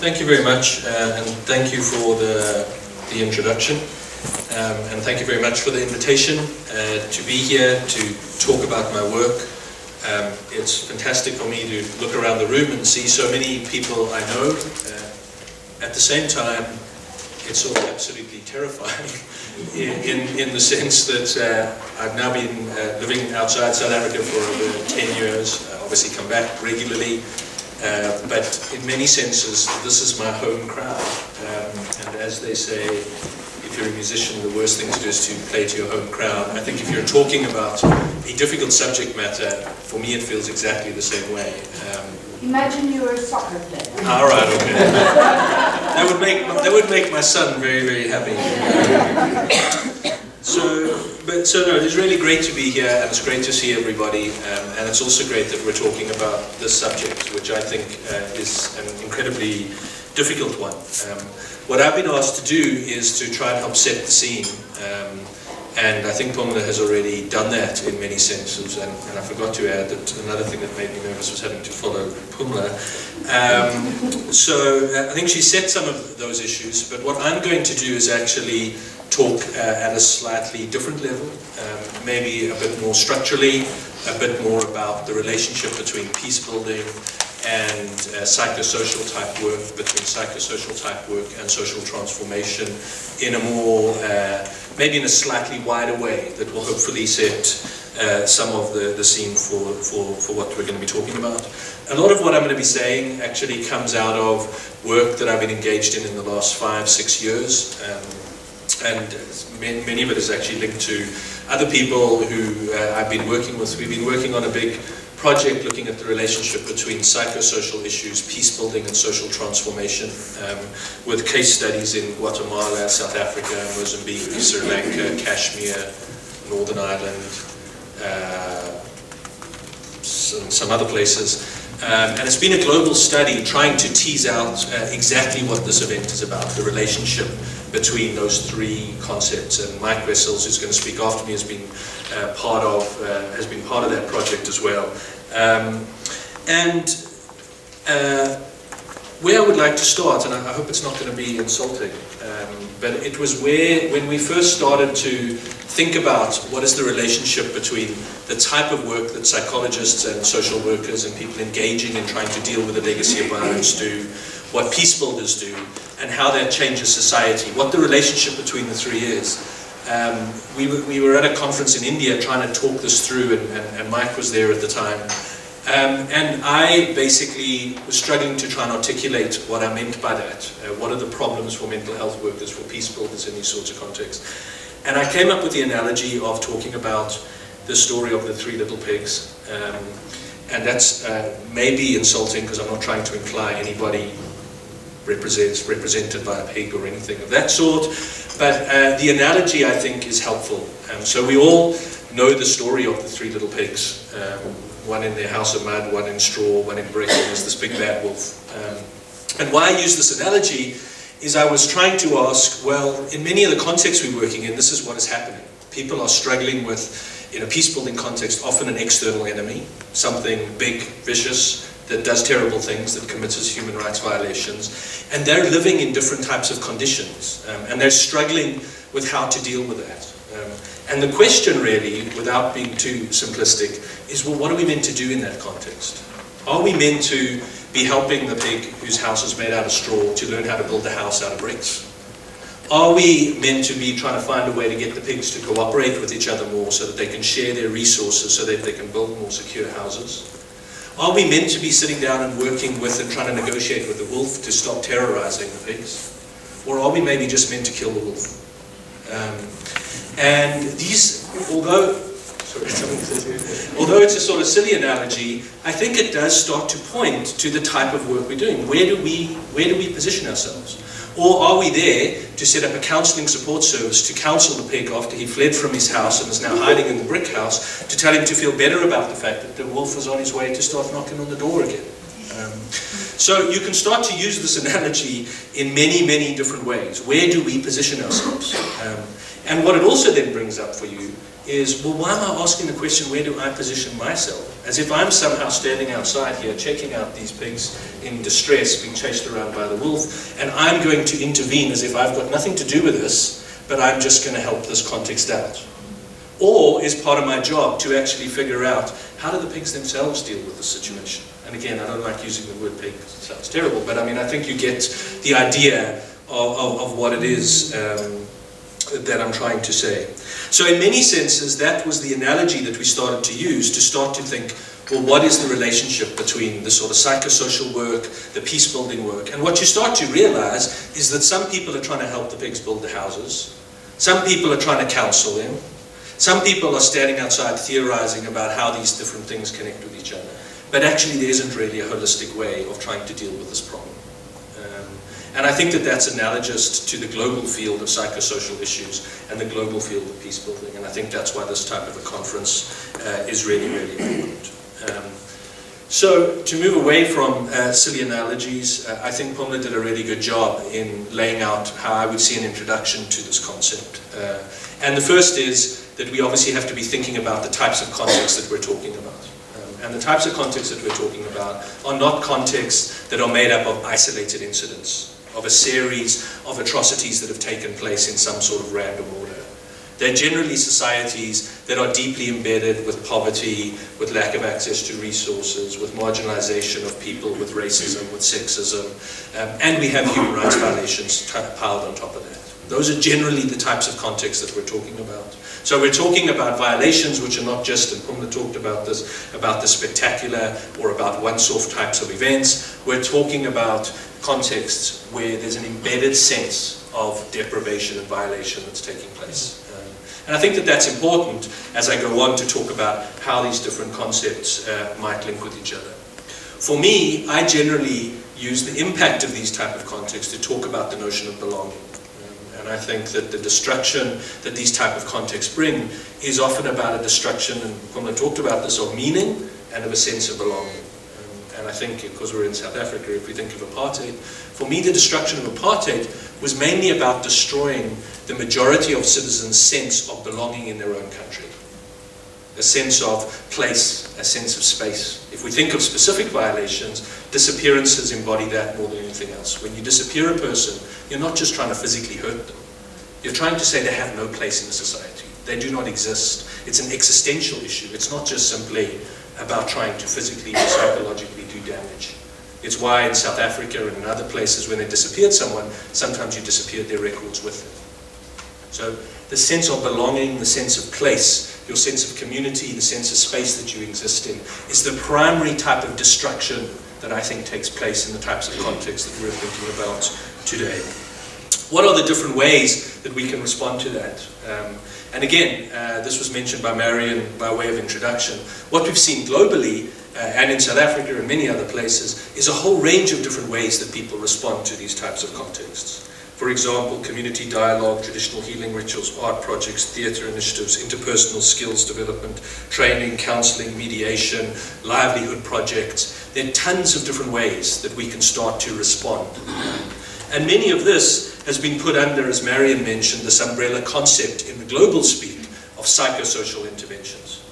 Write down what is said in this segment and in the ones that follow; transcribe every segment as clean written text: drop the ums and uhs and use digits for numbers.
thank you very much, and thank you for the introduction, and thank you very much for the invitation to be here to talk about my work. It's fantastic for me to look around the room and see so many people I know. At the same time, it's sort of absolutely terrifying in the sense that I've now been living outside South Africa for over 10 years, obviously come back regularly, but in many senses this is my home crowd, and as they say, if you're a musician, the worst thing to do is to play to your home crowd. I think if you're talking about a difficult subject matter, for me it feels exactly the same way. Imagine you were a soccer player. All right, okay. That would make my son very, very happy. So no, it's really great to be here, and it's great to see everybody, and it's also great that we're talking about this subject, which I think is an incredibly difficult one. What I've been asked to do is to try and help set the scene, and I think Pumla has already done that in many senses, and I forgot to add that another thing that made me nervous was having to follow Pumla. So I think she set some of those issues, but what I'm going to do is actually talk at a slightly different level, maybe a bit more structurally, a bit more about the relationship between peace building and psychosocial type work, between psychosocial type work and social transformation in a more, maybe in a slightly wider way that will hopefully set some of the scene for what we're going to be talking about. A lot of what I'm going to be saying actually comes out of work that I've been engaged in the last 5-6 years, and many of it is actually linked to other people who I've been working with. We've been working on a big project looking at the relationship between psychosocial issues, peace building and social transformation, with case studies in Guatemala, South Africa, Mozambique, Sri Lanka, Kashmir, Northern Ireland, some other places. And it's been a global study trying to tease out exactly what this event is about, the relationship between those three concepts. And Mike Wessels, who's going to speak after me, has been part of that project as well. Where I would like to start, and I hope it's not going to be insulting, but it was when we first started to think about what is the relationship between the type of work that psychologists and social workers and people engaging in trying to deal with the legacy of violence do, what peace builders do, and how that changes society, what the relationship between the three is. We were at a conference in India trying to talk this through, and Mike was there at the time. And I basically was struggling to try and articulate what I meant by that. What are the problems for mental health workers, for peace builders in these sorts of contexts? And I came up with the analogy of talking about the story of the three little pigs. And that's maybe insulting because I'm not trying to imply anybody represented by a pig or anything of that sort. But the analogy, I think, is helpful. So we all know the story of the three little pigs. One in their house of mud, one in straw, one in brick, and there's this big bad wolf. And why I use this analogy is I was trying to ask, well, in many of the contexts we're working in, this is what is happening. People are struggling with, in a peace-building context, often an external enemy, something big, vicious, that does terrible things, that commits human rights violations, and they're living in different types of conditions, and they're struggling with how to deal with that. And the question really, without being too simplistic, is, well, what are we meant to do in that context? Are we meant to be helping the pig whose house is made out of straw to learn how to build a house out of bricks? Are we meant to be trying to find a way to get the pigs to cooperate with each other more so that they can share their resources so that they can build more secure houses? Are we meant to be sitting down and working with and trying to negotiate with the wolf to stop terrorizing the pigs? Or are we maybe just meant to kill the wolf? And these, although it's a sort of silly analogy, I think it does start to point to the type of work we're doing. Where do we position ourselves? Or are we there to set up a counselling support service to counsel the pig after he fled from his house and is now hiding in the brick house, to tell him to feel better about the fact that the wolf is on his way to start knocking on the door again? So you can start to use this analogy in many, many different ways. Where do we position ourselves? And what it also then brings up for you is, well, why am I asking the question, where do I position myself? As if I'm somehow standing outside here, checking out these pigs in distress, being chased around by the wolf, and I'm going to intervene as if I've got nothing to do with this, but I'm just going to help this context out. Or is part of my job to actually figure out how do the pigs themselves deal with the situation. And again, I don't like using the word pig, it sounds terrible, but I mean, I think you get the idea of what it is that I'm trying to say. So in many senses, that was the analogy that we started to use to start to think, well, what is the relationship between the sort of psychosocial work, the peace-building work? And what you start to realize is that some people are trying to help the pigs build the houses. Some people are trying to counsel them. Some people are standing outside theorizing about how these different things connect with each other. But actually, there isn't really a holistic way of trying to deal with this problem. And I think that that's analogous to the global field of psychosocial issues and the global field of peace building. And I think that's why this type of a conference is really, really important. So to move away from silly analogies, I think Pumla did a really good job in laying out how I would see an introduction to this concept. And the first is that we obviously have to be thinking about the types of contexts that we're talking about. And the types of contexts that we're talking about are not contexts that are made up of isolated incidents, of a series of atrocities that have taken place in some sort of random order. They're generally societies that are deeply embedded with poverty, with lack of access to resources, with marginalization of people, with racism, with sexism, and we have human rights violations piled on top of that. Those are generally the types of contexts that we're talking about. So we're talking about violations which are not just, and Pumla talked about this, about the spectacular or about once-off types of events. We're talking about contexts where there's an embedded sense of deprivation and violation that's taking place. And I think that that's important as I go on to talk about how these different concepts might link with each other. For me, I generally use the impact of these type of contexts to talk about the notion of belonging. And I think that the destruction that these type of contexts bring is often about a destruction, and Pumla talked about this, of meaning and of a sense of belonging. And I think, because we're in South Africa, if we think of apartheid, for me the destruction of apartheid was mainly about destroying the majority of citizens' sense of belonging in their own country. A sense of place, a sense of space. If we think of specific violations, disappearances embody that more than anything else. When you disappear a person, you're not just trying to physically hurt them. You're trying to say they have no place in the society. They do not exist. It's an existential issue. It's not just simply about trying to physically or psychologically do damage. It's why in South Africa and in other places when they disappeared someone, sometimes you disappeared their records with them. So the sense of belonging, the sense of place, your sense of community, the sense of space that you exist in, is the primary type of destruction that I think takes place in the types of contexts that we're thinking about today. What are the different ways that we can respond to that? And again, this was mentioned by Marion by way of introduction. What we've seen globally, and in South Africa and many other places, is a whole range of different ways that people respond to these types of contexts. For example, community dialogue, traditional healing rituals, art projects, theatre initiatives, interpersonal skills development, training, counselling, mediation, livelihood projects. There are tons of different ways that we can start to respond. And many of this has been put under, as Marion mentioned, this umbrella concept in the global speak of psychosocial interventions.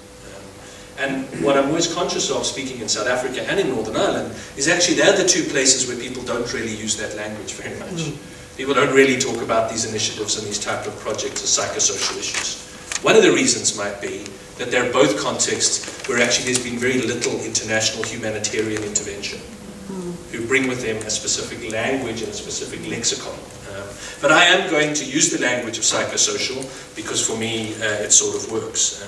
And what I'm always conscious of, speaking in South Africa and in Northern Ireland, is actually they're the two places where people don't really use that language very much. People don't really talk about these initiatives and these type of projects as psychosocial issues. One of the reasons might be that they're both contexts where actually there's been very little international humanitarian intervention, who bring with them a specific language and a specific lexicon. But I am going to use the language of psychosocial because for me it sort of works.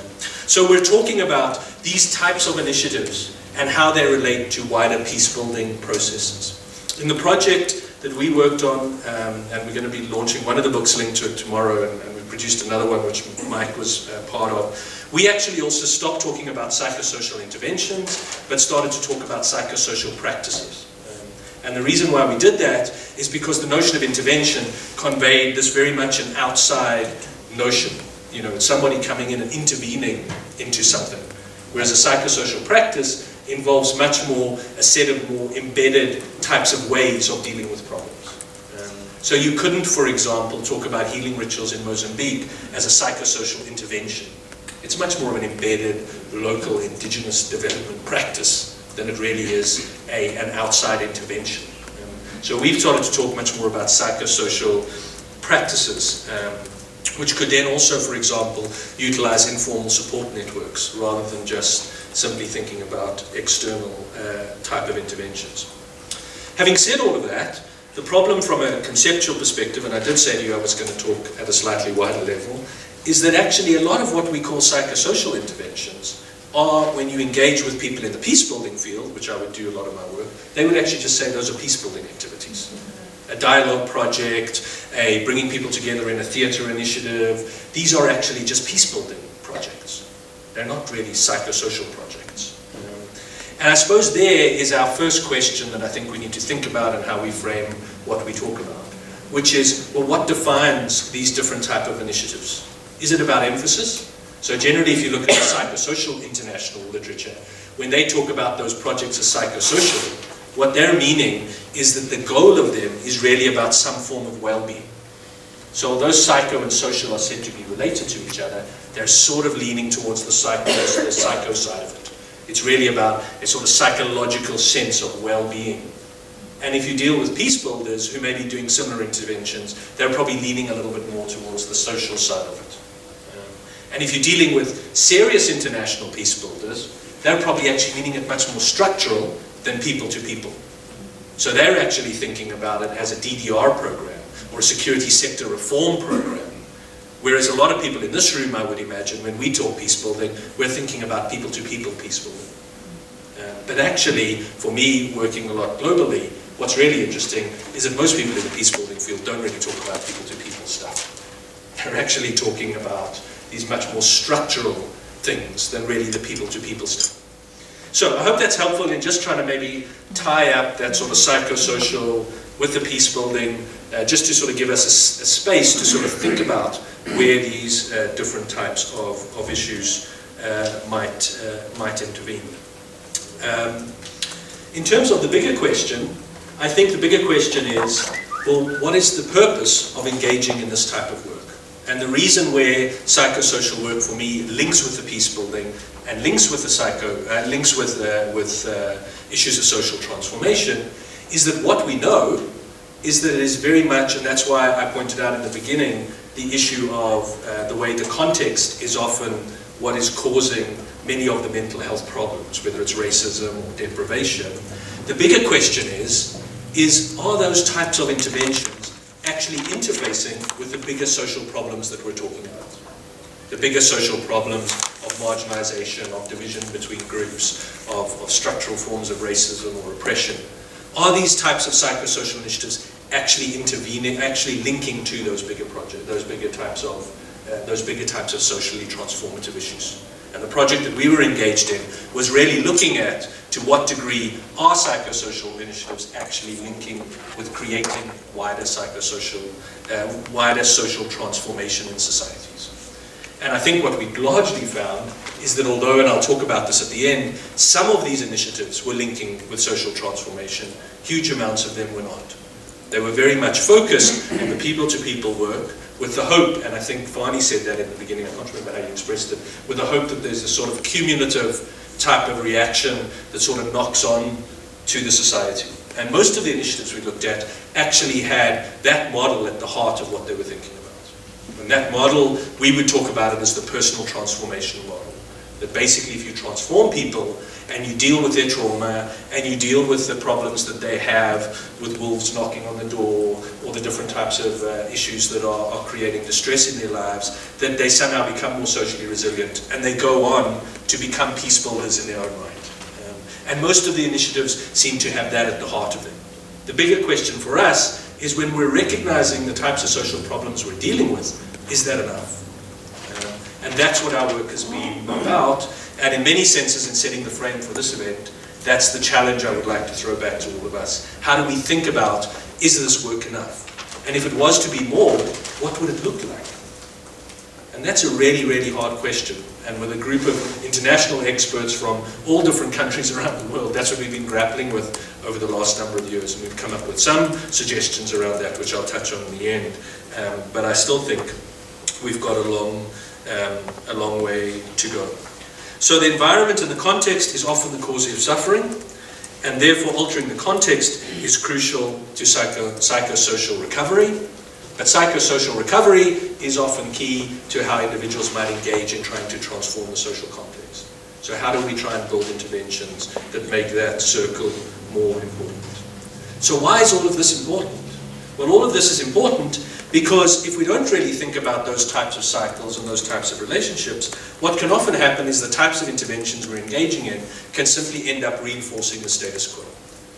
So we're talking about these types of initiatives and how they relate to wider peace-building processes. In the project that we worked on, and we're going to be launching one of the books linked to it tomorrow, and we produced another one which Mike was part of, we actually also stopped talking about psychosocial interventions, but started to talk about psychosocial practices. And the reason why we did that is because the notion of intervention conveyed this very much an outside notion. You know, it's somebody coming in and intervening into something. Whereas a psychosocial practice involves much more a set of more embedded types of ways of dealing with problems. So you couldn't, for example, talk about healing rituals in Mozambique as a psychosocial intervention. It's much more of an embedded, local, indigenous development practice than it really is an outside intervention. So we've started to talk much more about psychosocial practices, which could then also, for example, utilize informal support networks rather than just simply thinking about external type of interventions. Having said all of that, the problem from a conceptual perspective, and I did say to you I was going to talk at a slightly wider level, is that actually a lot of what we call psychosocial interventions are, when you engage with people in the peace-building field, which I would do a lot of my work, they would actually just say those are peace-building activities. A dialogue project, a bringing people together in a theatre initiative, these are actually just peace-building projects. They're not really psychosocial projects. And I suppose there is our first question that I think we need to think about and how we frame what we talk about, which is, well, what defines these different type of initiatives? Is it about emphasis? So generally, if you look at the psychosocial international literature, when they talk about those projects as psychosocial, what they're meaning is that the goal of them is really about some form of well-being. So although psycho and social are said to be related to each other, they're sort of leaning towards the psycho side of it. It's really about a sort of psychological sense of well-being. And if you deal with peace builders who may be doing similar interventions, they're probably leaning a little bit more towards the social side of it. And if you're dealing with serious international peace builders, they're probably actually meaning it much more structural than people to people. So they're actually thinking about it as a DDR program or a security sector reform program. Whereas a lot of people in this room, I would imagine, when we talk peace building, we're thinking about people to people peace building. But actually, for me, working a lot globally, what's really interesting is that most people in the peace building field don't really talk about people to people stuff. They're actually talking about these much more structural things than really the people-to-people stuff. So I hope that's helpful in just trying to maybe tie up that sort of psychosocial with the peace building, just to sort of give us a space to sort of think about where these different types of issues might intervene. In terms of the bigger question, I think the bigger question is, well, what is the purpose of engaging in this type of work? And the reason where psychosocial work for me links with the peace building and links with the links with issues of social transformation is that what we know is that it is very much, and that's why I pointed out in the beginning, the issue of the way the context is often what is causing many of the mental health problems, whether it's racism or deprivation. The bigger question is are those types of interventions actually interfacing with the bigger social problems that we're talking about? The bigger social problems of marginalization, of division between groups, of structural forms of racism or oppression. Are these types of psychosocial initiatives actually intervening, actually linking to those bigger projects, those bigger types of socially transformative issues? And the project that we were engaged in was really looking at to what degree are psychosocial initiatives actually linking with creating wider social transformation in societies. And I think what we largely found is that although, and I'll talk about this at the end, some of these initiatives were linking with social transformation, huge amounts of them were not. They were very much focused on the people-to-people work, with the hope, and I think Fani said that in the beginning, I can't remember how you expressed it, with the hope that there's a sort of cumulative type of reaction that sort of knocks on to the society. And most of the initiatives we looked at actually had that model at the heart of what they were thinking about. And that model, we would talk about it as the personal transformation model. That basically if you transform people and you deal with their trauma and you deal with the problems that they have with wolves knocking on the door or the different types of issues that are creating distress in their lives, that they somehow become more socially resilient and they go on to become peace builders in their own right. And most of the initiatives seem to have that at the heart of them. The bigger question for us is when we're recognizing the types of social problems we're dealing with, is that enough? And that's what our work has been about. And in many senses, in setting the frame for this event, that's the challenge I would like to throw back to all of us. How do we think about, is this work enough? And if it was to be more, what would it look like? And that's a really, really hard question. And with a group of international experts from all different countries around the world, that's what we've been grappling with over the last number of years. And we've come up with some suggestions around that, which I'll touch on in the end. But I still think we've got a long a long way to go. So the environment and the context is often the cause of suffering, and therefore altering the context is crucial to psychosocial recovery. But psychosocial recovery is often key to how individuals might engage in trying to transform the social context. So how do we try and build interventions that make that circle more important? So why is all of this important? Well, all of this is important because if we don't really think about those types of cycles and those types of relationships, what can often happen is the types of interventions we're engaging in can simply end up reinforcing the status quo.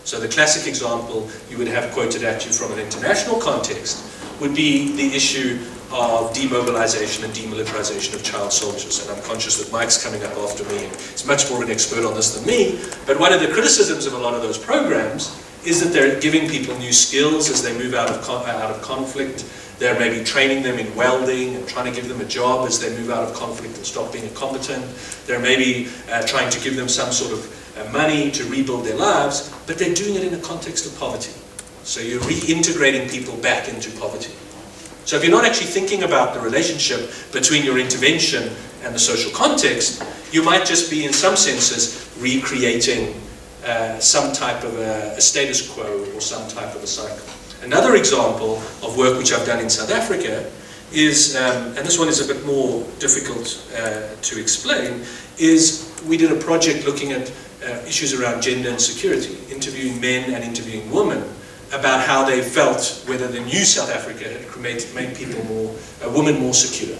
So the classic example you would have quoted at you from an international context would be the issue of demobilization and demilitarization of child soldiers. And I'm conscious that Mike's coming up after me, and he's much more an expert on this than me. But one of the criticisms of a lot of those programs is that they're giving people new skills as they move out of conflict. They're maybe training them in welding and trying to give them a job as they move out of conflict and stop being incompetent. They're maybe trying to give them some sort of money to rebuild their lives, but they're doing it in a context of poverty. So you're reintegrating people back into poverty. So if you're not actually thinking about the relationship between your intervention and the social context, you might just be, in some senses, recreating some type of a status quo or some type of a cycle. Another example of work which I've done in South Africa is, and this one is a bit more difficult to explain, is we did a project looking at issues around gender insecurity, interviewing men and interviewing women about how they felt, whether the new South Africa had made people women more secure.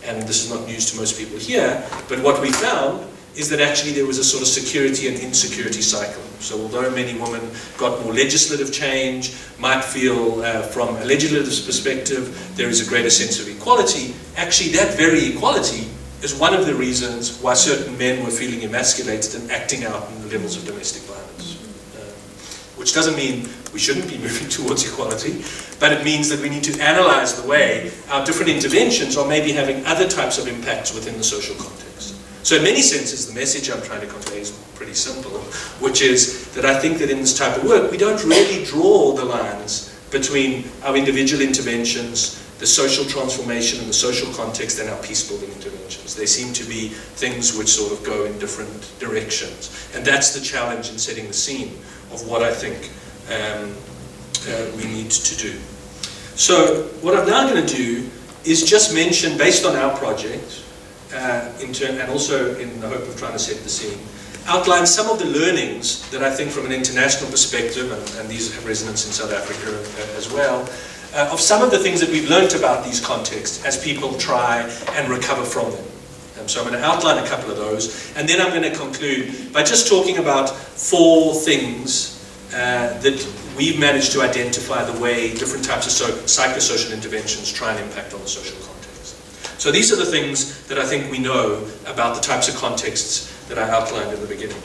And this is not news to most people here, but what we found is that actually there was a sort of security and insecurity cycle. So although many women got more legislative change, might feel from a legislative perspective there is a greater sense of equality, actually that very equality is one of the reasons why certain men were feeling emasculated and acting out in the levels of domestic violence. Which doesn't mean we shouldn't be moving towards equality, but it means that we need to analyze the way our different interventions are maybe having other types of impacts within the social context. So in many senses, the message I'm trying to convey is pretty simple, which is that I think that in this type of work, we don't really draw the lines between our individual interventions, the social transformation and the social context, and our peace-building interventions. They seem to be things which sort of go in different directions. And that's the challenge in setting the scene of what I think we need to do. So what I'm now going to do is just mention, based on our project, and also in the hope of trying to set the scene, outline some of the learnings that I think from an international perspective, and these have resonance in South Africa as well, of some of the things that we've learnt about these contexts as people try and recover from them. So I'm going to outline a couple of those, and then I'm going to conclude by just talking about 4 things that we've managed to identify the way different types of psychosocial interventions try and impact on the social context. So these are the things that I think we know about the types of contexts that I outlined in the beginning.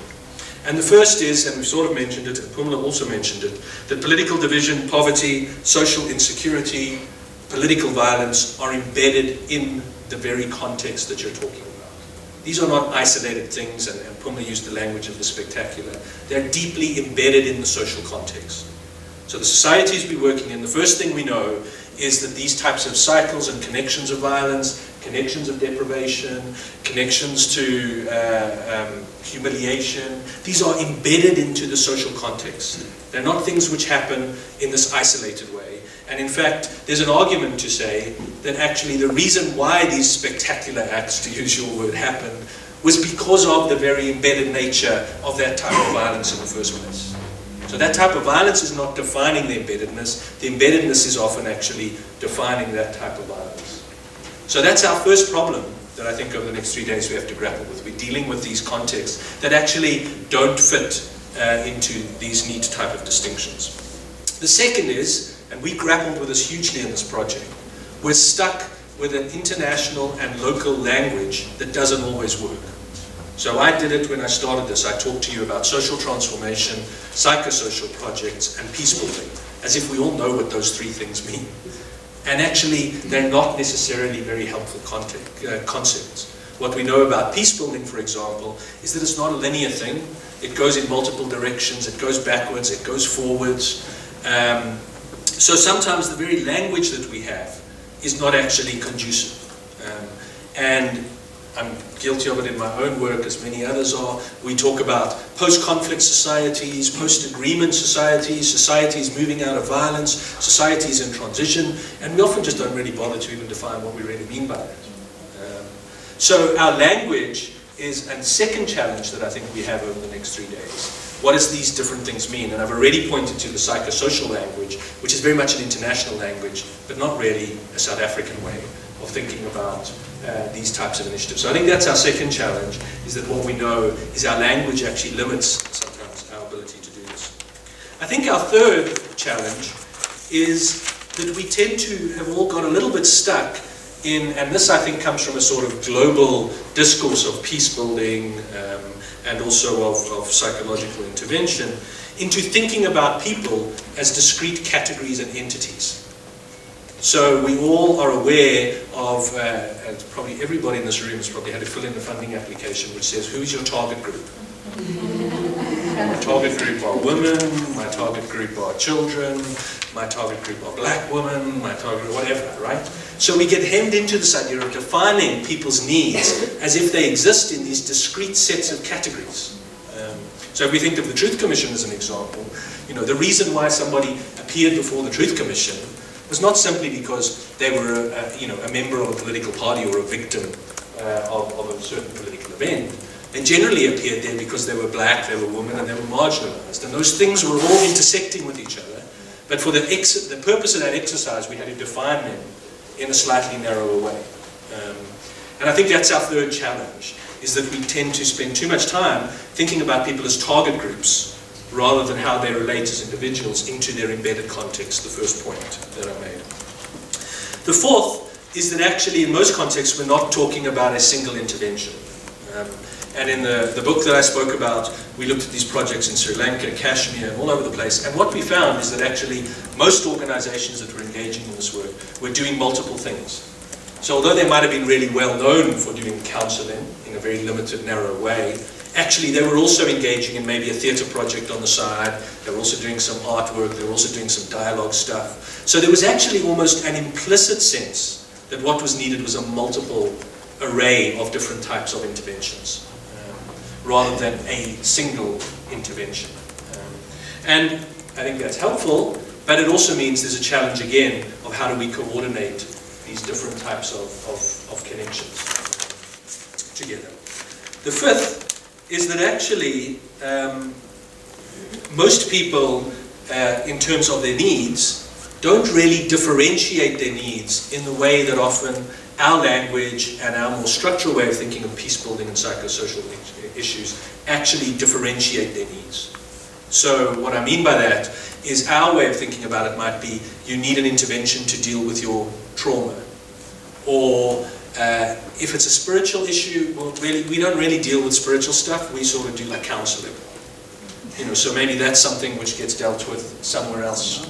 And the first is, and we've sort of mentioned it, and Pumla also mentioned it, that political division, poverty, social insecurity, political violence are embedded in the very context that you're talking about. These are not isolated things, and Pumla used the language of the spectacular. They're deeply embedded in the social context. So the societies we're working in, the first thing we know is that these types of cycles and connections of violence, connections of deprivation, connections to humiliation, these are embedded into the social context. They're not things which happen in this isolated way. And in fact, there's an argument to say that actually the reason why these spectacular acts, to use your word, happened was because of the very embedded nature of that type of violence in the first place. So that type of violence is not defining the embeddedness. The embeddedness is often actually defining that type of violence. So that's our first problem that I think over the next 3 days we have to grapple with. We're dealing with these contexts that actually don't fit into these neat type of distinctions. The second is, and we grappled with this hugely in this project, we're stuck with an international and local language that doesn't always work. So I did it when I started this. I talked to you about social transformation, psychosocial projects, and peace building, as if we all know what those 3 things mean. And actually, they're not necessarily very helpful concepts. What we know about peace building, for example, is that it's not a linear thing. It goes in multiple directions, it goes backwards, it goes forwards. So sometimes the very language that we have is not actually conducive. and I'm guilty of it in my own work, as many others are. We talk about post-conflict societies, post-agreement societies, societies moving out of violence, societies in transition, and we often just don't really bother to even define what we really mean by that. So our language is a second challenge that I think we have over the next 3 days. What does these different things mean? And I've already pointed to the psychosocial language, which is very much an international language, but not really a South African way of thinking about these types of initiatives. So I think that's our second challenge, is that what we know is our language actually limits sometimes our ability to do this. I think our third challenge is that we tend to have all got a little bit stuck in, and this I think comes from a sort of global discourse of peace building and also of psychological intervention, into thinking about people as discrete categories and entities. So we all are aware of, and probably everybody in this room has probably had to fill in the funding application which says, who is your target group? My target group are women, my target group are children, my target group are black women, my target, whatever, right? So we get hemmed into this idea of defining people's needs as if they exist in these discrete sets of categories. So if we think of the Truth Commission as an example, you know, the reason why somebody appeared before the Truth Commission was not simply because they were a member of a political party or a victim of a certain political event. They generally appeared there because they were black, they were women, and they were marginalized. And those things were all intersecting with each other. But for the purpose of that exercise, we had to define them in a slightly narrower way. And I think that's our third challenge, is that we tend to spend too much time thinking about people as target groups rather than how they relate as individuals into their embedded context, the first point that I made. The fourth is that actually in most contexts we're not talking about a single intervention. And in the book that I spoke about, we looked at these projects in Sri Lanka, Kashmir, and all over the place. And what we found is that actually most organizations that were engaging in this work were doing multiple things. So although they might have been really well known for doing counseling in a very limited, narrow way, actually they were also engaging in maybe a theatre project on the side. They were also doing some artwork. They were also doing some dialogue stuff. So there was actually almost an implicit sense that what was needed was a multiple array of different types of interventions, rather than a single intervention. And I think that's helpful, but it also means there's a challenge again of how do we coordinate these different types of connections together. The fifth is that actually most people, in terms of their needs, don't really differentiate their needs in the way that often our language and our more structural way of thinking of peace building and psychosocial issues actually differentiate their needs. So what I mean by that is our way of thinking about it might be you need an intervention to deal with your trauma. Or if it's a spiritual issue, well, really, we don't really deal with spiritual stuff, we sort of do like counseling. You know, so maybe that's something which gets dealt with somewhere else.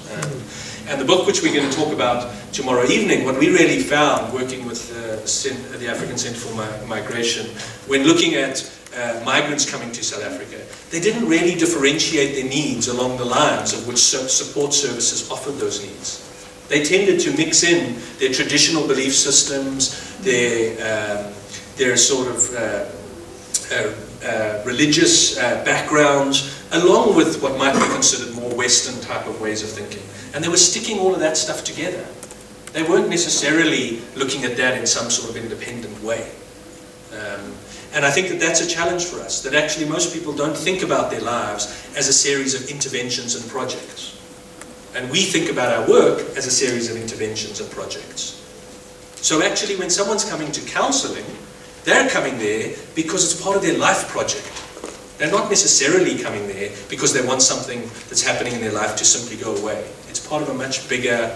And the book which we're going to talk about tomorrow evening, what we really found working with the African Centre for Migration, when looking at migrants coming to South Africa, they didn't really differentiate their needs along the lines of which support services offered those needs. They tended to mix in their traditional belief systems, their sort of religious backgrounds, along with what might be considered more Western type of ways of thinking. And they were sticking all of that stuff together. They weren't necessarily looking at that in some sort of independent way. And I think that that's a challenge for us, that actually most people don't think about their lives as a series of interventions and projects. And we think about our work as a series of interventions and projects. So actually when someone's coming to counseling, they're coming there because it's part of their life project. They're not necessarily coming there because they want something that's happening in their life to simply go away. It's part of a much bigger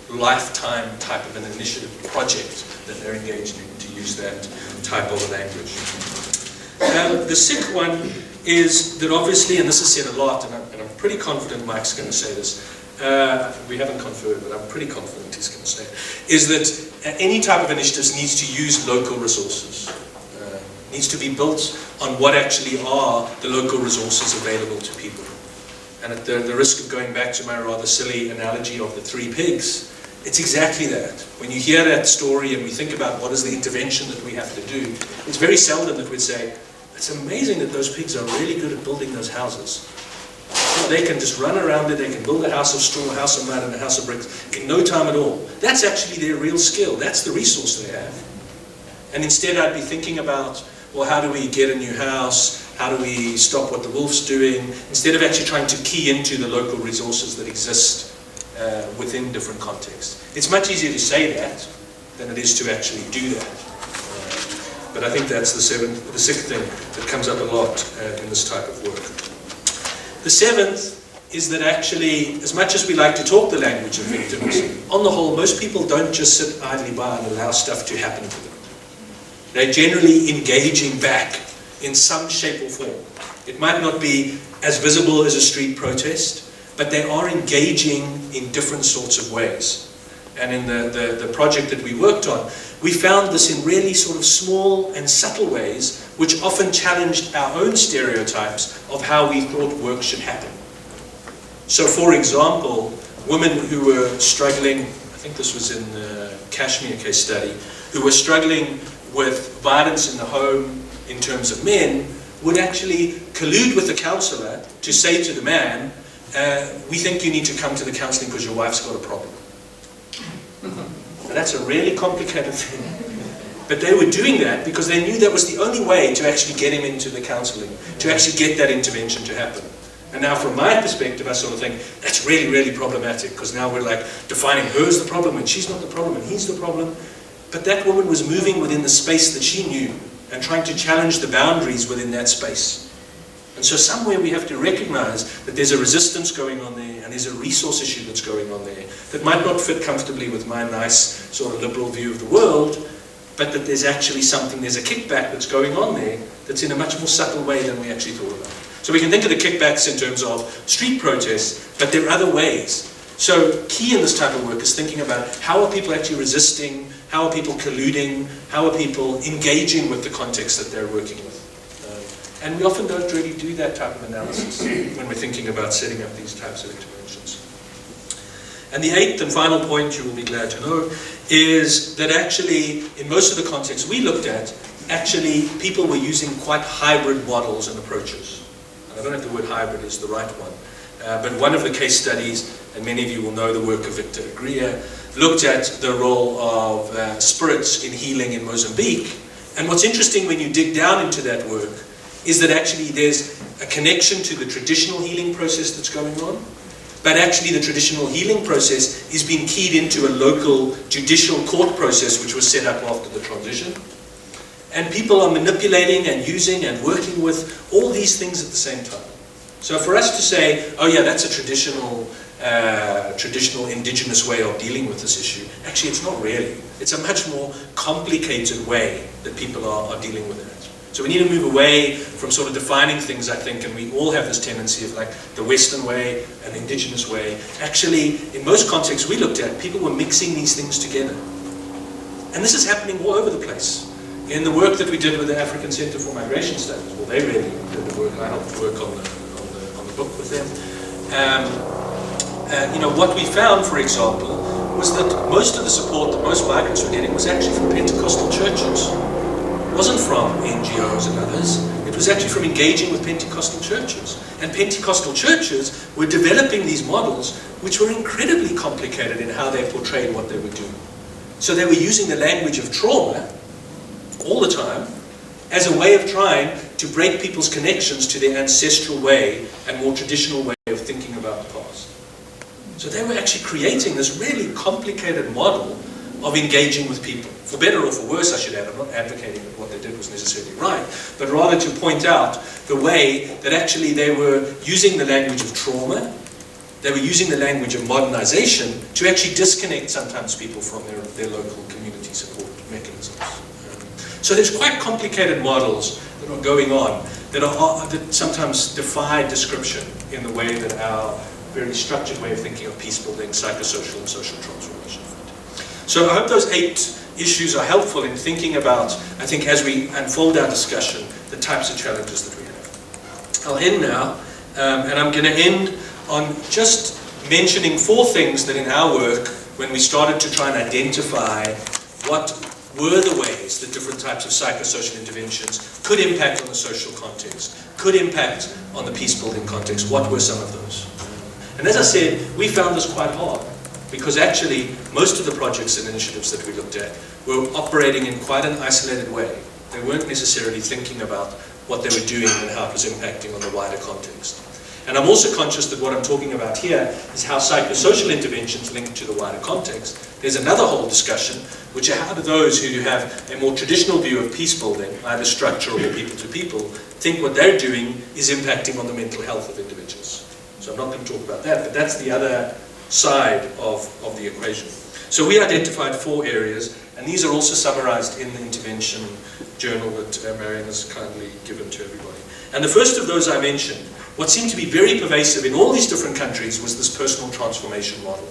lifetime type of an initiative project that they're engaged in, to use that type of a language. The sixth one is that obviously, and this is said a lot, and I'm pretty confident Mike's going to say this, we haven't confirmed, but I'm pretty confident he's going to say it, is that any type of initiatives needs to use local resources. Needs to be built on what actually are the local resources available to people. And at the risk of going back to my rather silly analogy of the three pigs, It's exactly that. When you hear that story and we think about what is the intervention that we have to do, it's very seldom that we'd say, it's amazing that those pigs are really good at building those houses. They can just run around it, they can build a house of straw, a house of mud, and a house of bricks in no time at all. That's actually their real skill. That's the resource they have. And instead I'd be thinking about, well, how do we get a new house? How do we stop what the wolf's doing? Instead of actually trying to key into the local resources that exist within different contexts. It's much easier to say that than it is to actually do that. But I think that's the sixth thing that comes up a lot in this type of work. The seventh is that actually, as much as we like to talk the language of victims, on the whole, most people don't just sit idly by and allow stuff to happen to them. They're generally engaging back in some shape or form. It might not be as visible as a street protest, but they are engaging in different sorts of ways. And in the project that we worked on, we found this in really sort of small and subtle ways, which often challenged our own stereotypes of how we thought work should happen. So for example, women who were struggling, I think this was in the Kashmir case study, who were struggling with violence in the home in terms of men, would actually collude with the counsellor to say to the man, we think you need to come to the counselling because your wife's got a problem. Now, that's a really complicated thing. But they were doing that because they knew that was the only way to actually get him into the counselling, to actually get that intervention to happen. And now from my perspective, I sort of think, that's really, really problematic, because now we're like defining her as the problem, and she's not the problem, and he's the problem. But that woman was moving within the space that she knew, and trying to challenge the boundaries within that space. And so somewhere we have to recognize that there's a resistance going on there, and there's a resource issue that's going on there, that might not fit comfortably with my nice sort of liberal view of the world, but that there's actually something, there's a kickback that's going on there that's in a much more subtle way than we actually thought about. So we can think of the kickbacks in terms of street protests, but there are other ways. So key in this type of work is thinking about how are people actually resisting, how are people colluding, how are people engaging with the context that they're working with. And we often don't really do that type of analysis when we're thinking about setting up these types of interventions. And the eighth and final point, you will be glad to know, is that actually, in most of the contexts we looked at, actually people were using quite hybrid models and approaches. And I don't know if the word hybrid is the right one, but one of the case studies, and many of you will know the work of Victor Agria, looked at the role of spirits in healing in Mozambique. And what's interesting when you dig down into that work is that actually there's a connection to the traditional healing process that's going on, but actually the traditional healing process is being keyed into a local judicial court process which was set up after the transition. And people are manipulating and using and working with all these things at the same time. So for us to say, oh yeah, that's a traditional indigenous way of dealing with this issue, actually it's not really. It's a much more complicated way that people are dealing with it. So we need to move away from sort of defining things, I think, and we all have this tendency of like the Western way and the indigenous way. Actually, in most contexts we looked at, people were mixing these things together. And this is happening all over the place. In the work that we did with the African Center for Migration Studies, well, they really did the work, and I helped work on the book with them. What we found, for example, was that most of the support that most migrants were getting was actually from Pentecostal churches. It wasn't from NGOs and others. It was actually from engaging with Pentecostal churches. And Pentecostal churches were developing these models which were incredibly complicated in how they portrayed what they were doing. So they were using the language of trauma all the time as a way of trying to break people's connections to their ancestral way and more traditional way of thinking about the past. So they were actually creating this really complicated model of engaging with people. For better or for worse, I should add, I'm not advocating that what they did was necessarily right, but rather to point out the way that actually they were using the language of trauma, they were using the language of modernization to actually disconnect sometimes people from their local community support mechanisms. So there's quite complicated models that are going on that sometimes defy description in the way that our very structured way of thinking of peace building, psychosocial and social transformation. So I hope those 8 issues are helpful in thinking about, I think as we unfold our discussion, the types of challenges that we have. I'll end now, and I'm going to end on just mentioning 4 things that in our work, when we started to try and identify what were the ways that different types of psychosocial interventions could impact on the social context, could impact on the peace-building context, what were some of those? And as I said, we found this quite hard, because actually most of the projects and initiatives that we looked at were operating in quite an isolated way. They weren't necessarily thinking about what they were doing and how it was impacting on the wider context. And I'm also conscious that what I'm talking about here is how psychosocial interventions link to the wider context. There's another whole discussion, which are how do those who have a more traditional view of peace building, either structural or people to people, think what they're doing is impacting on the mental health of individuals. So I'm not going to talk about that, but that's the other side of the equation. So we identified 4 areas, and these are also summarized in the intervention journal that Marion has kindly given to everybody. And the first of those I mentioned, what seemed to be very pervasive in all these different countries was this personal transformation model.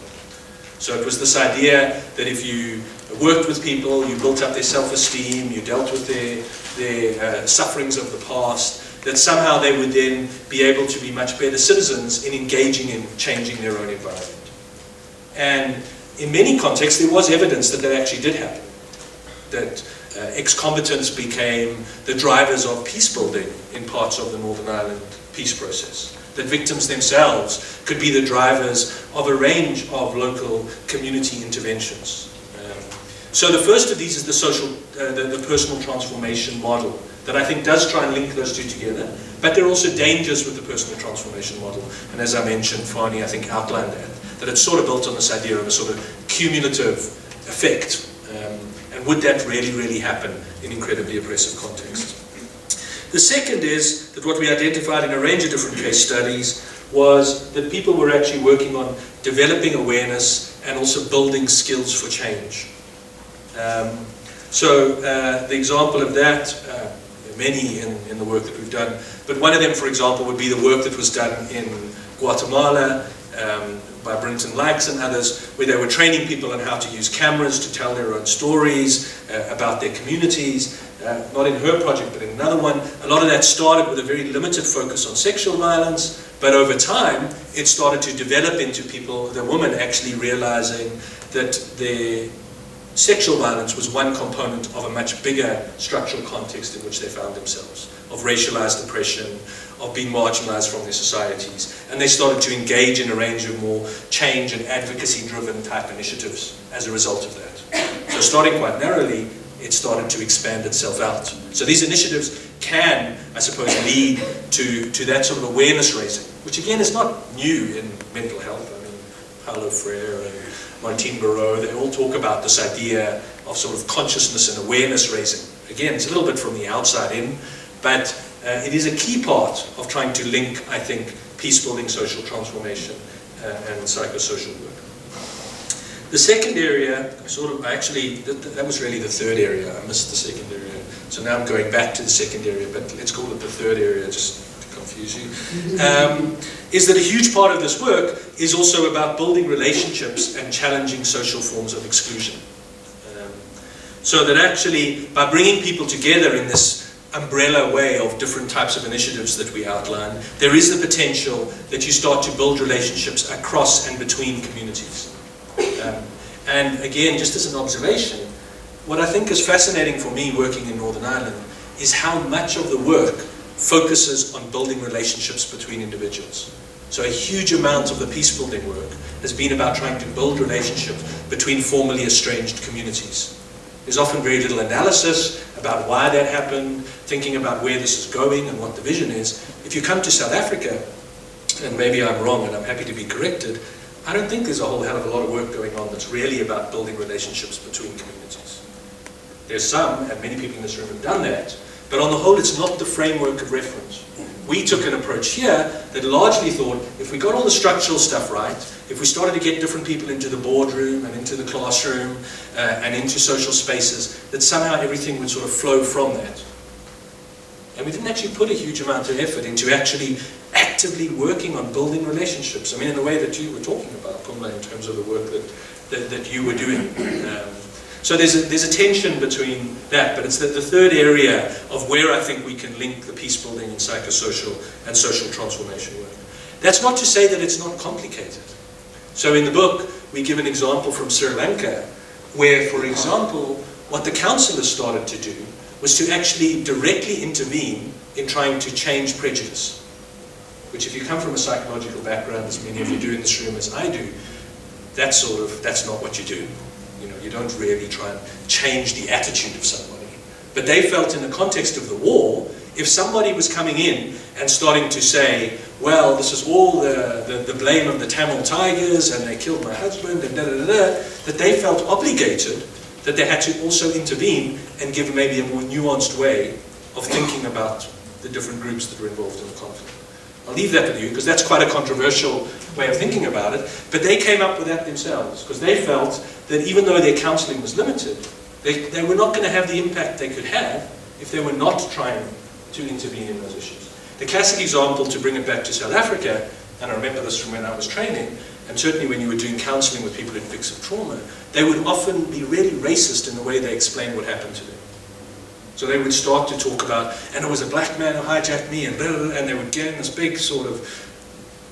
So it was this idea that if you worked with people, you built up their self-esteem, you dealt with their sufferings of the past, that somehow they would then be able to be much better citizens in engaging in changing their own environment. And in many contexts, there was evidence that that actually did happen. That ex-combatants became the drivers of peace building in parts of the Northern Ireland peace process. That victims themselves could be the drivers of a range of local community interventions. So the first of these is the personal transformation model, that I think does try and link those two together, but there are also dangers with the personal transformation model. And as I mentioned, Fani, I think, outlined that it's sort of built on this idea of a sort of cumulative effect. And would that really, really happen in incredibly oppressive contexts? The second is that what we identified in a range of different case studies was that people were actually working on developing awareness and also building skills for change. The example of that, many in the work that we've done, but one of them, for example, would be the work that was done in Guatemala by Brinton Likes and others, where they were training people on how to use cameras to tell their own stories about their communities. Not in her project, but in another one. A lot of that started with a very limited focus on sexual violence, but over time, it started to develop into people, the women actually realizing that their sexual violence was one component of a much bigger structural context in which they found themselves, of racialized oppression, of being marginalized from their societies. And they started to engage in a range of more change and advocacy-driven type initiatives as a result of that. So starting quite narrowly, it started to expand itself out. So these initiatives can, I suppose, lead to that sort of awareness raising, which again is not new in mental health. I mean, Paulo Freire and Martine Barreau, they all talk about this idea of sort of consciousness and awareness raising. Again, it's a little bit from the outside in, but it is a key part of trying to link, I think, peace-building social transformation and psychosocial work. The second area, that was really the third area. I missed the second area. So now I'm going back to the second area, but let's call it the third area just to confuse you. Is that a huge part of this work is also about building relationships and challenging social forms of exclusion. So that actually, by bringing people together in this umbrella way of different types of initiatives that we outline, there is the potential that you start to build relationships across and between communities. And again, just as an observation, what I think is fascinating for me working in Northern Ireland is how much of the work focuses on building relationships between individuals. So a huge amount of the peace building work has been about trying to build relationships between formerly estranged communities. There's often very little analysis about why that happened, thinking about where this is going and what the vision is. If you come to South Africa, and maybe I'm wrong and I'm happy to be corrected, I don't think there's a whole hell of a lot of work going on that's really about building relationships between communities. There's some, and many people in this room have done that, but on the whole it's not the framework of reference. We took an approach here that largely thought, if we got all the structural stuff right, if we started to get different people into the boardroom and into the classroom and into social spaces, that somehow everything would sort of flow from that. And we didn't actually put a huge amount of effort into actually actively working on building relationships. I mean, in the way that you were talking about, Pumla, in terms of the work that you were doing. So there's a tension between that, but it's the third area of where I think we can link the peace building and psychosocial and social transformation work. That's not to say that it's not complicated. So in the book, we give an example from Sri Lanka, where, for example, what the councillors started to do was to actually directly intervene in trying to change prejudice. Which, if you come from a psychological background, as many of you do in this room as I do, that's not what you do. You know, you don't really try and change the attitude of somebody. But they felt in the context of the war, if somebody was coming in and starting to say, well, this is all the blame of the Tamil Tigers and they killed my husband and da-da-da-da, that they felt obligated that they had to also intervene and give maybe a more nuanced way of thinking about the different groups that were involved in the conflict. I'll leave that with you because that's quite a controversial way of thinking about it, but they came up with that themselves because they felt that even though their counselling was limited, they were not going to have the impact they could have if they were not trying to intervene in those issues. The classic example, to bring it back to South Africa, and I remember this from when I was training, and certainly when you were doing counselling with people in victims of trauma, they would often be really racist in the way they explained what happened to them. So they would start to talk about, and it was a black man who hijacked me, and blah, blah, blah, and they would get in this big sort of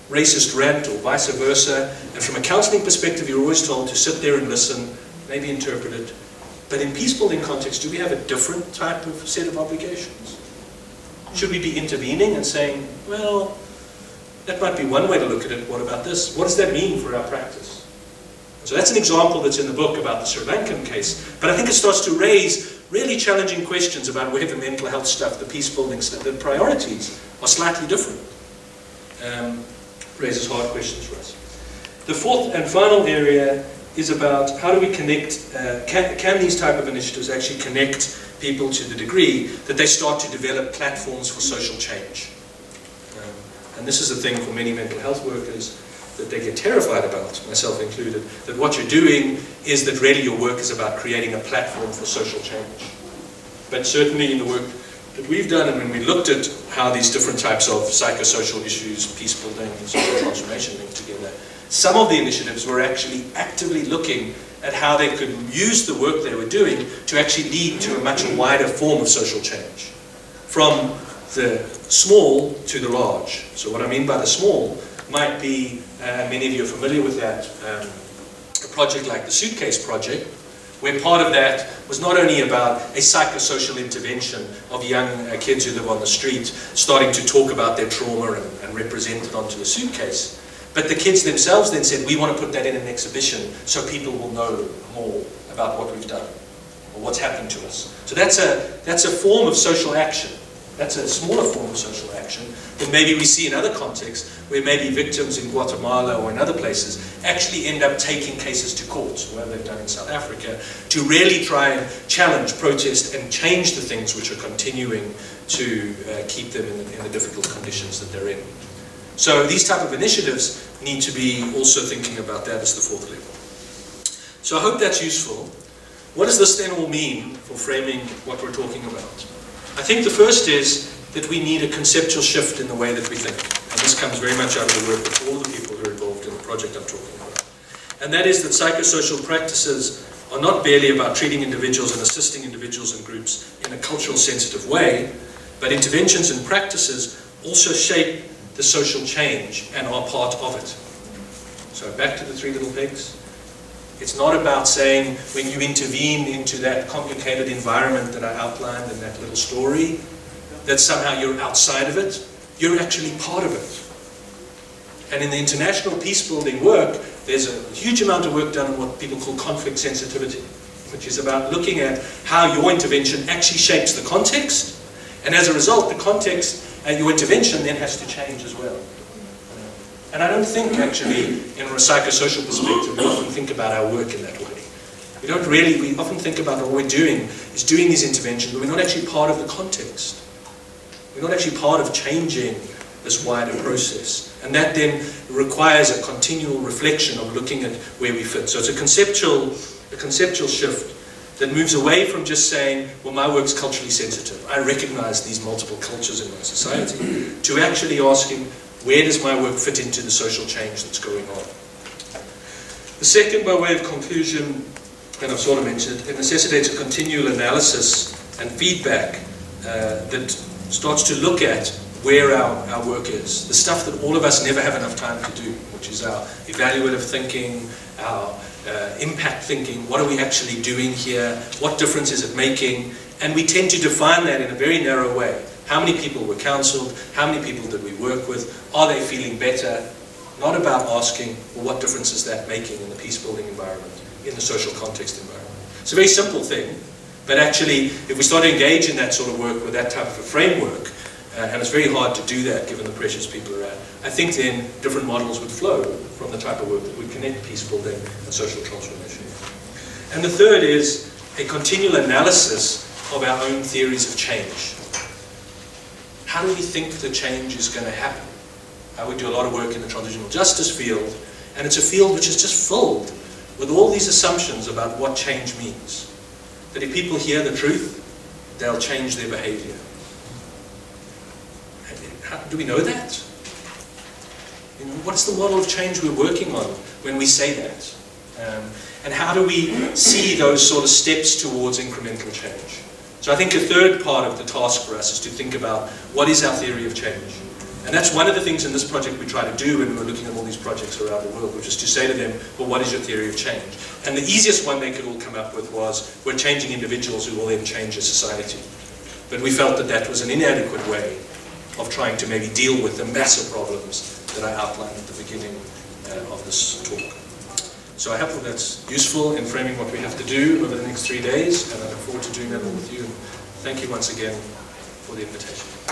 racist rant or vice versa. And from a counselling perspective, you're always told to sit there and listen, maybe interpret it. But in peace building context, do we have a different type of set of obligations? Should we be intervening and saying, well, that might be one way to look at it, what about this? What does that mean for our practice? So that's an example that's in the book about the Sri Lankan case. But I think it starts to raise really challenging questions about where the mental health stuff, the peace building stuff, the priorities are slightly different. Raises hard questions for us. The fourth and final area is about how do we connect, can these type of initiatives actually connect people to the degree that they start to develop platforms for social change. And this is a thing for many mental health workers that they get terrified about, myself included, that what you're doing is that really your work is about creating a platform for social change. But certainly in the work that we've done, and when we looked at how these different types of psychosocial issues, peace building and social transformation linked together, some of the initiatives were actually actively looking at how they could use the work they were doing to actually lead to a much wider form of social change. From the small to the large. So what I mean by the small might be, many of you are familiar with that, a project like the Suitcase Project, where part of that was not only about a psychosocial intervention of young kids who live on the street starting to talk about their trauma and represent it onto a suitcase, but the kids themselves then said, we want to put that in an exhibition so people will know more about what we've done or what's happened to us. So that's a form of social action. That's a smaller form of social action than maybe we see in other contexts where maybe victims in Guatemala or in other places actually end up taking cases to court, where they've done in South Africa, to really try and challenge, protest and change the things which are continuing to keep them in the difficult conditions that they're in. So these type of initiatives need to be also thinking about that as the fourth level. So I hope that's useful. What does this then all mean for framing what we're talking about? I think the first is that we need a conceptual shift in the way that we think. And this comes very much out of the work of all the people who are involved in the project I'm talking about. And that is that psychosocial practices are not barely about treating individuals and assisting individuals and groups in a cultural sensitive way, but interventions and practices also shape the social change and are part of it. So back to the three little pigs. It's not about saying when you intervene into that complicated environment that I outlined in that little story, that somehow you're outside of it. You're actually part of it. And in the international peace building work, there's a huge amount of work done on what people call conflict sensitivity, which is about looking at how your intervention actually shapes the context. And as a result, the context and your intervention then has to change as well. And I don't think actually, in a psychosocial perspective, we often think about our work in that way. We often think about what we're doing is doing these interventions, but we're not actually part of the context. We're not actually part of changing this wider process. And that then requires a continual reflection of looking at where we fit. So it's a conceptual shift that moves away from just saying, well, my work's culturally sensitive. I recognize these multiple cultures in my society, to actually asking, where does my work fit into the social change that's going on? The second, by way of conclusion, and I've sort of mentioned, it necessitates a continual analysis and feedback that starts to look at where our work is. The stuff that all of us never have enough time to do, which is our evaluative thinking, our impact thinking. What are we actually doing here? What difference is it making? And we tend to define that in a very narrow way. How many people were counseled? How many people did we work with? Are they feeling better? Not about asking, well, what difference is that making in the peace-building environment, in the social context environment? It's a very simple thing, but actually, if we start to engage in that sort of work with that type of a framework, and it's very hard to do that given the pressures people are at, I think then different models would flow from the type of work that would connect peace-building and social transformation. And the third is a continual analysis of our own theories of change. How do we think the change is going to happen? I would do a lot of work in the transitional justice field, and it's a field which is just filled with all these assumptions about what change means. That if people hear the truth, they'll change their behavior. How, do we know that? You know, what's the model of change we're working on when we say that? And how do we see those sort of steps towards incremental change? So I think a third part of the task for us is to think about what is our theory of change. And that's one of the things in this project we try to do when we're looking at all these projects around the world, which is to say to them, well, what is your theory of change? And the easiest one they could all come up with was, we're changing individuals who will then change a society. But we felt that that was an inadequate way of trying to maybe deal with the massive problems that I outlined at the beginning of this talk. So I hope that's useful in framing what we have to do over the next 3 days, and I look forward to doing that all with you. And thank you once again for the invitation.